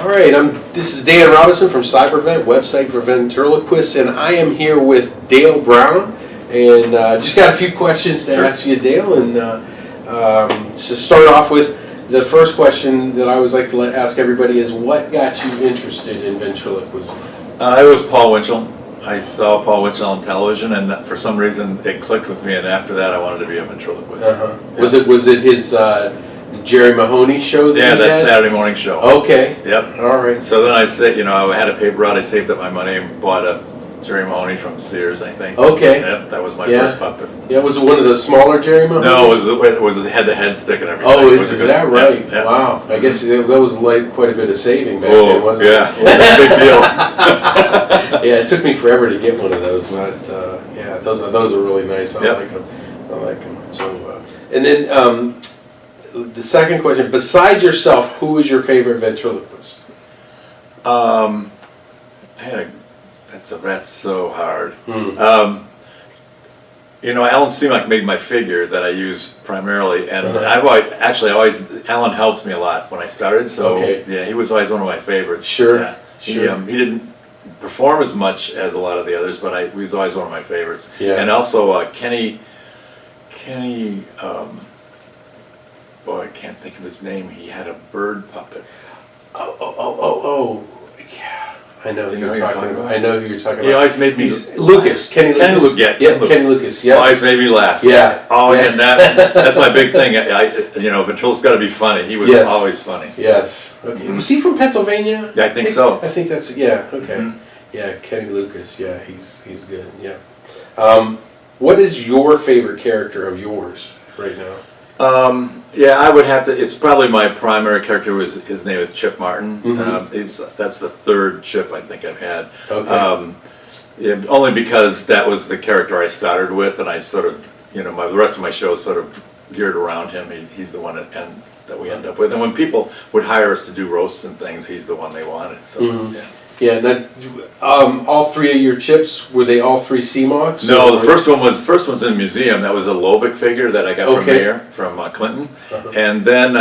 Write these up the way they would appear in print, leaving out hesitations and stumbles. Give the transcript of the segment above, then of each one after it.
All right, this is Dan Robinson from Cybervent, website for Ventriloquist, and I am here with Dale Brown, and just got a few questions to ask you, Dale, and to start off with, the first question that I always like to ask everybody is, what got you interested in ventriloquism? It was Paul Winchell. I saw Paul Winchell on television, and for some reason it clicked with me, and after that I wanted to be a ventriloquist. Yeah. Was it his Jerry Mahoney show that that Saturday morning show. Okay. Yep. All right. So then I said, I had a paper route, I saved up my money and bought a Jerry Mahoney from Sears, I think. Okay. Yep, that was my first puppet. Yeah, was it one of the smaller Jerry Mahoney? No, it had the head stick and everything. Oh, is that right? Yeah. Wow. I guess that was like quite a bit of saving back then, wasn't it? Yeah, it was a big deal. Yeah, it took me forever to get one of those, but yeah, those are really nice. I like them. I like them. So, and then the second question: besides yourself, who is your favorite ventriloquist? That's so hard. Alan Seamuck made my figure that I use primarily, and Alan helped me a lot when I started. So yeah, he was always one of my favorites. Sure. Yeah. He didn't perform as much as a lot of the others, but he was always one of my favorites. Yeah. And also Kenny. Boy, I can't think of his name. He had a bird puppet. Oh. Yeah. I know who you're talking about. I know who you're talking about. He always made me... Lucas. Kenny Lucas. Kenny Lucas. Yeah. Always made me laugh. Yeah. Oh, and that's my big thing. Ventriloquist's got to be funny. He was always funny. Yes. Okay. Was he from Pennsylvania? Yeah, I think so. I think that's, okay. Yeah, Kenny Lucas. Yeah, he's good. Yeah. What is your favorite character of yours right now? I would have to. It's probably my primary character. His name is Chip Martin. That's the third Chip I think I've had. Okay. Only because that was the character I started with, and I sort of, the rest of my show is sort of geared around him. He's the one that we end up with. And when people would hire us to do roasts and things, he's the one they wanted. So yeah. Yeah, now, all three of your chips, were they all three CMOCs? No, the first one's in a museum. That was a Lovick figure that I got from Mayor, from Clinton. And then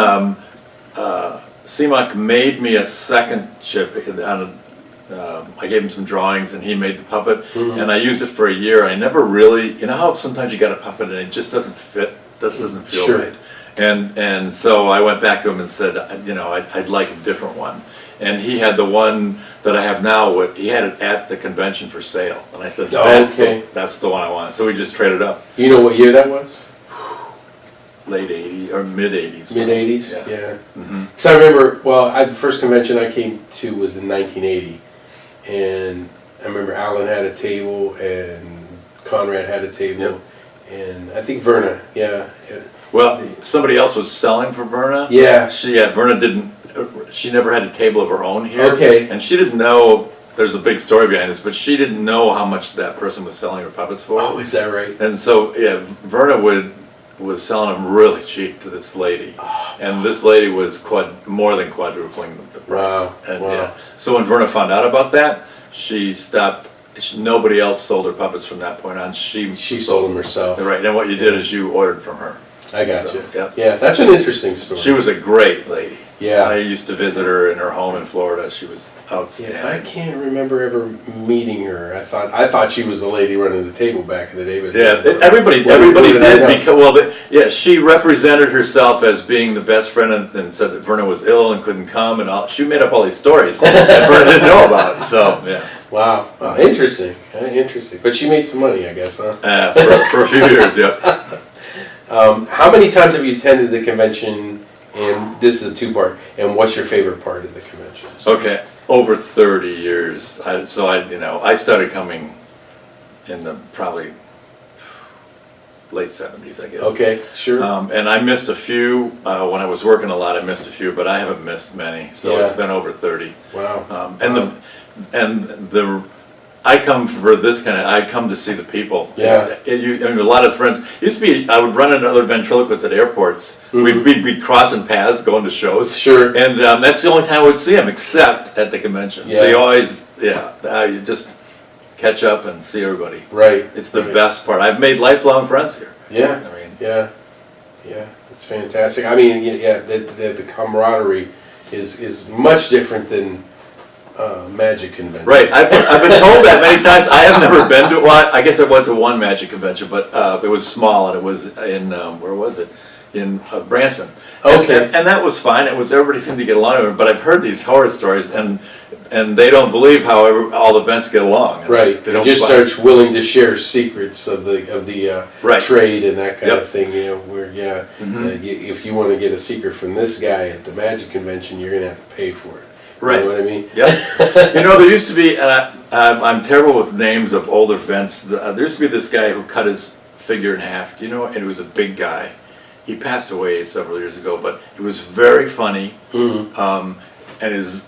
CMOC made me a second chip. I gave him some drawings and he made the puppet. And I used it for a year. I never really, how sometimes you got a puppet and it just doesn't fit, doesn't feel right. And so I went back to him and said, I'd like a different one. And he had the one that I have now. He had it at the convention for sale, and I said, "That's the one I want." So we just traded up. You know what year that was? Late '80s or mid '80s. Mid '80s, yeah. Because I remember, the first convention I came to was in 1980, and I remember Alan had a table and Conrad had a table, and I think Verna, Well, somebody else was selling for Verna. Yeah. Verna didn't. She never had a table of her own here. Okay. And she didn't know, there's a big story behind this, but she didn't know how much that person was selling her puppets for. Oh, is that right? And so, Verna was selling them really cheap to this lady. And this lady was more than quadrupling the price. Wow. And so when Verna found out about that, she stopped. Nobody else sold her puppets from that point on. She sold them herself. Right. And what you did is you ordered from her. I got you. Yeah, that's an interesting story. She was a great lady. Yeah. I used to visit her in her home in Florida. She was outstanding. Yeah, I can't remember ever meeting her. I thought she was the lady running the table back in the day. But everybody did because she represented herself as being the best friend and said that Verna was ill and couldn't come and all. She made up all these stories that Verna didn't know about. So yeah. Wow. Interesting. Interesting. But she made some money, I guess, huh? For a few years, yeah. How many times have you attended the convention? And this is a two-part. And what's your favorite part of the convention? Okay, over 30 years. I started coming in the probably late 70s, I guess. Okay, sure. And I missed a few when I was working a lot. I missed a few, but I haven't missed many. So it's been over 30. Wow. I come for this kind of. I come to see the people. Yeah. A lot of friends. Used to be. I would run into other ventriloquists at airports. We'd be crossing paths, going to shows. Sure. And that's the only time I would see them, except at the convention. Yeah. So you always, you just catch up and see everybody. Right. It's the best part. I've made lifelong friends here. Yeah. Yeah. It's fantastic. I mean, the camaraderie is much different than Magic Convention. Right, I've been told that many times. I have never been to, well, I guess I went to one Magic Convention, but it was small, and it was in, where was it? In Branson. Okay. And that was fine. It was, everybody seemed to get along with it, but I've heard these horror stories, and they don't believe how all the events get along. Right. They don't just fight. starts willing to share secrets of the Right. trade and that kind Yep. of thing. Where if you want to get a secret from this guy at the Magic Convention, you're gonna have to pay for it. Right. You know what I mean? Yep. There used to be, and I'm terrible with names of older events. There used to be this guy who cut his figure in half. Do you know? And he was a big guy. He passed away several years ago, but he was very funny. And his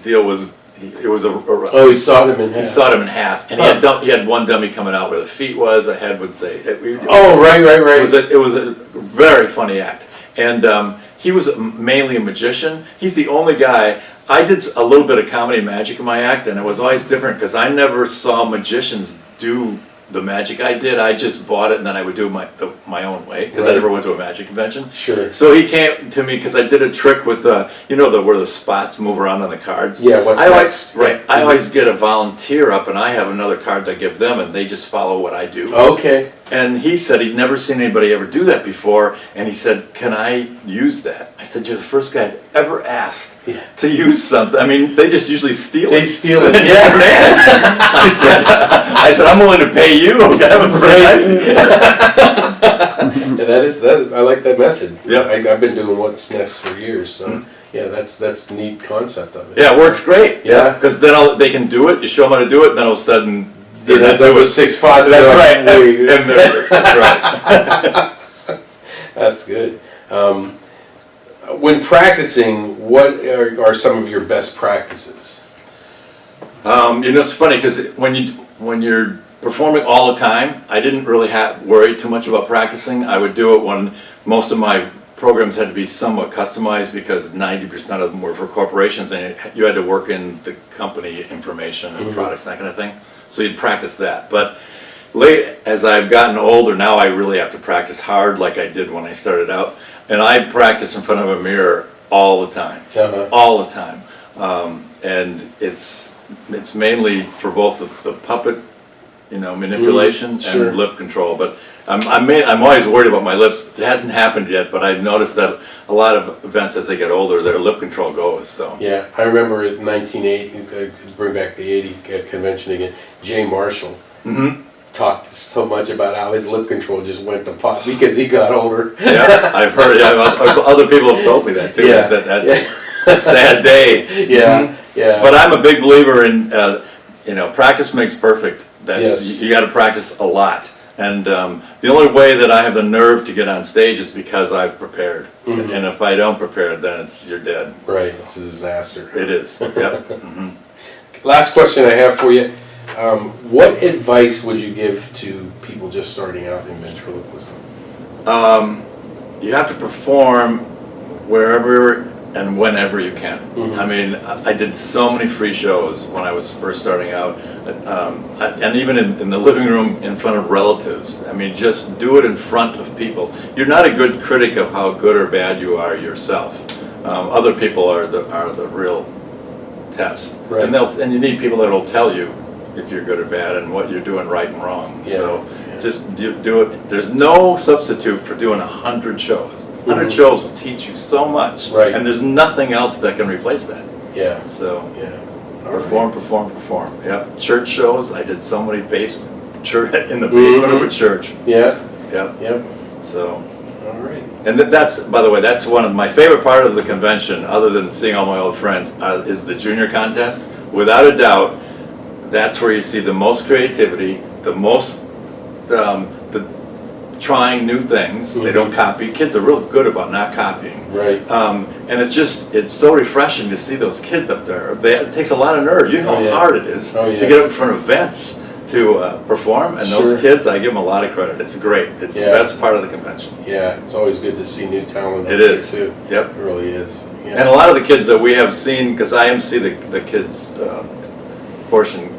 deal was, it was Oh, he sawed him in half. he sawed him in half, and he had one dummy coming out where the feet was. A head would say. Oh, right. It was a very funny act, and he was mainly a magician. He's the only guy. I did a little bit of comedy and magic in my act, and it was always different because I never saw magicians do the magic I did. I just bought it, and then I would do my own way because I Right. never went to a magic convention. Sure. So he came to me because I did a trick with where the spots move around on the cards. Yeah, what's next? Right. Yeah. I always get a volunteer up, and I have another card I give them, and they just follow what I do. Okay. And he said he'd never seen anybody ever do that before, and he said, "Can I use that?" I said, "You're the first guy I've ever asked to use something. I mean, they just usually steal it." They steal it. They never ask. I said, "I'm willing to pay you." That was very nice. Yeah, that is. I like that method. Yeah. I've been doing what's next for years. So yeah, that's the neat concept of it. Yeah, it works great. Yeah. Because then they can do it. You show them how to do it, and then all of a sudden It ends up with 6 pots. That's They're right. like, "Wait." And that's right. That's good. When practicing, what are some of your best practices? It's funny because when you're performing all the time, I didn't really worry too much about practicing. I would do it when most of my programs had to be somewhat customized because 90% of them were for corporations, and you had to work in the company information and products and that kind of thing. So you'd practice that. But late as I've gotten older, now I really have to practice hard like I did when I started out. And I practice in front of a mirror all the time, all the time. And it's mainly for both the puppet, manipulation Sure. and lip control. But I'm always worried about my lips. It hasn't happened yet, but I've noticed that a lot of events as they get older, their lip control goes. So Yeah, I remember in 1980, to bring back the 80 convention again, Jay Marshall talked so much about how his lip control just went to pot because he got older. yeah, I've heard. Other people have told me that too. Yeah. That's a sad day. Yeah, yeah. But I'm a big believer in practice makes perfect. Yes. You got to practice a lot. And the only way that I have the nerve to get on stage is because I've prepared. And if I don't prepare, then you're dead. Right, it's a disaster. It is. Yep. Last question I have for you. What advice would you give to people just starting out in ventriloquism? You have to perform wherever and whenever you can. I mean, I did so many free shows when I was first starting out, and even in the living room in front of relatives. I mean, just do it in front of people. You're not a good critic of how good or bad you are yourself. Other people are the real test, Right. and you need people that'll tell you if you're good or bad and what you're doing right and wrong. Yeah. So just do it. There's no substitute for doing 100 shows. 100 shows will teach you so much, Right. and there's nothing else that can replace that. Yeah, So yeah. perform. Yep. Church shows. I did so many church in the basement of a church. Yeah, Yep. yep. So, All right. and that's, by the way, that's one of my favorite part of the convention, other than seeing all my old friends, is the junior contest. Without a doubt, that's where you see the most creativity, the most the trying new things. They don't copy. Kids are real good about not copying. Right. And it's so refreshing to see those kids up there. It takes a lot of nerve. You know how hard it is to get up in front of vents to perform, and those kids, I give them a lot of credit. It's great. It's the best part of the convention. Yeah, it's always good to see new talent. It is. Too. Yep. It really is. Yeah. And a lot of the kids that we have seen, because I MC the kids portion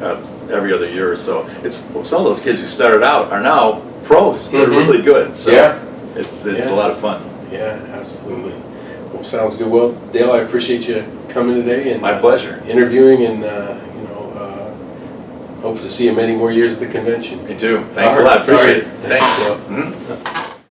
every other year or so, it's some of those kids who started out are now pros. They're really good. So it's a lot of fun. Yeah, absolutely. Well, sounds good. Well, Dale, I appreciate you coming today and My pleasure. interviewing, and hope to see you many more years at the convention. Me too. Thanks All a right. lot. Appreciate it. All right. Thanks. Thanks, Dale. Mhm.